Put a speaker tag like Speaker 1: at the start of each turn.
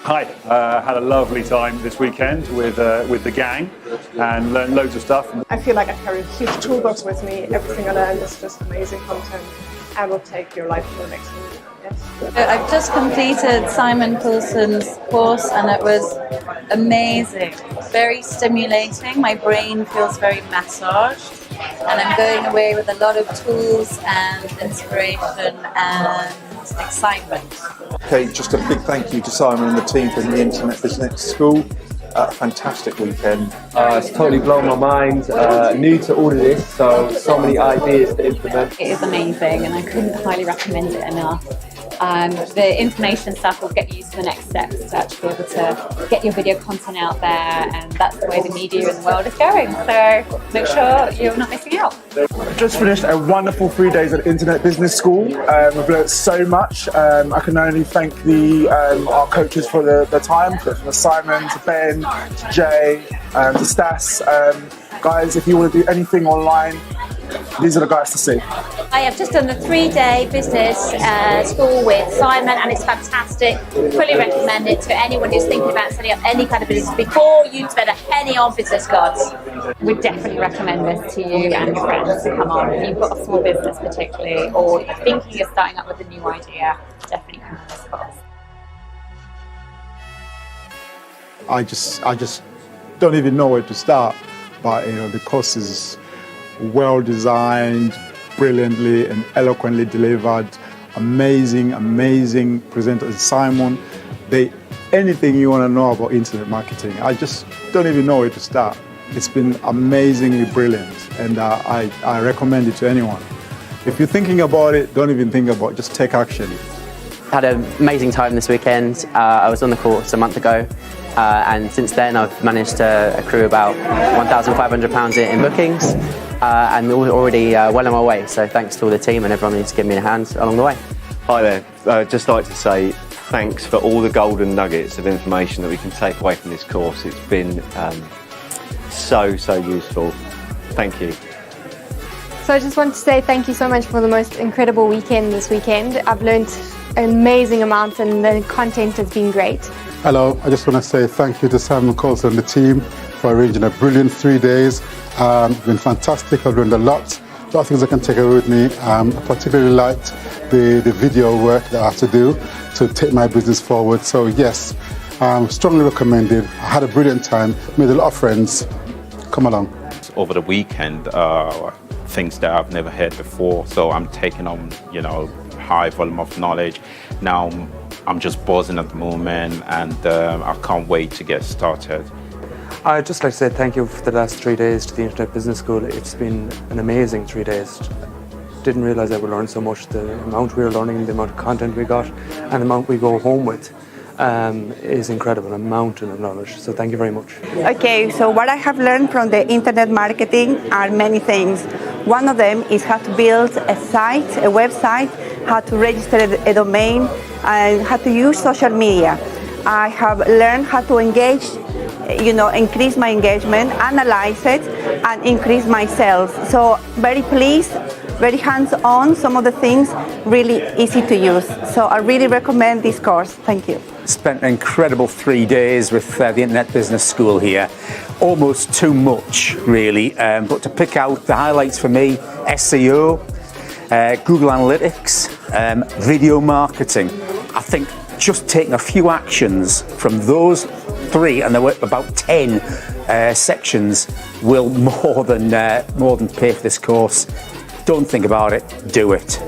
Speaker 1: Hi, had a lovely time this weekend with the gang and learned loads of stuff.
Speaker 2: I feel like I carry a huge toolbox with me. Everything I learned is just amazing content and will take your life to the next level. Yes.
Speaker 3: I've just completed Simon Coulson's course and it was amazing, very stimulating. My brain feels very massaged and I'm going away with a lot of tools and inspiration and excitement.
Speaker 4: Okay, just a big thank you to Simon and the team from the Internet Business School. A fantastic weekend.
Speaker 5: It's totally blown my mind. New to all of this, so many ideas to implement.
Speaker 6: It is amazing and I couldn't highly recommend it enough. The information stuff will get you to the next steps to actually be able to get your video content out there, and that's the way the media in the world is going. So make sure you're not missing out.
Speaker 7: Just finished a wonderful 3 days at Internet Business School. We've learned so much. I can only thank our coaches for the time, from Simon to Ben to Jay to Stas. Guys, if you want to do anything online, these are the guys to see.
Speaker 8: I have just done the 3-day business school with Simon and it's fantastic. Fully recommend it to anyone who's thinking about setting up any kind of business before you spend a penny on business cards.
Speaker 6: We'd definitely recommend this to you and your friends to come on. If you've got a small business particularly, or you're thinking of starting up with a new idea, definitely come on this course.
Speaker 9: I just don't even know where to start, but the course is well designed, brilliantly and eloquently delivered. Amazing presenters. Simon, anything you want to know about internet marketing, I just don't even know where to start. It's been amazingly brilliant, and I recommend it to anyone. If you're thinking about it, don't even think about it, just take action.
Speaker 10: Had an amazing time this weekend. I was on the course a month ago, and since then I've managed to accrue about £1,500 in bookings, and we're already well on my way. So thanks to all the team and everyone who's given me a hand along the way.
Speaker 11: Hi there. I'd just like to say thanks for all the golden nuggets of information that we can take away from this course. It's been so useful. Thank you.
Speaker 12: So I just want to say thank you so much for the most incredible weekend this weekend. I've learned an amazing amount and the content has been great.
Speaker 9: Hello, I just want to say thank you to Simon Coulson and the team for arranging a brilliant 3 days. It's been fantastic. I've learned a lot. A lot of things I can take away with me. I particularly liked the video work that I have to do to take my business forward. So yes, strongly recommended. I had a brilliant time, made a lot of friends. Come along.
Speaker 13: Over the weekend, things that I've never heard before, so I'm taking on, high volume of knowledge. Now I'm just buzzing at the moment, and I can't wait to get started.
Speaker 5: I'd just like to say thank you for the last 3 days to the Internet Business School. It's been an amazing 3 days. Didn't realise I would learn so much. The amount we were learning, the amount of content we got, and the amount we go home with is incredible, a mountain of knowledge. So thank you very much.
Speaker 14: Okay, so what I have learned from the internet marketing are many things. One of them is how to build a site, a website, how to register a domain, and how to use social media. I have learned how to engage, increase my engagement, analyze it, and increase my sales. So very pleased, very hands-on, some of the things really easy to use. So I really recommend this course. Thank you.
Speaker 15: Spent an incredible 3 days with the Internet Business School here. Almost too much, really. But to pick out the highlights for me, SEO, Google Analytics, video marketing. I think just taking a few actions from those 3, and there were about 10 sections, will more than pay for this course. Don't think about it, do it.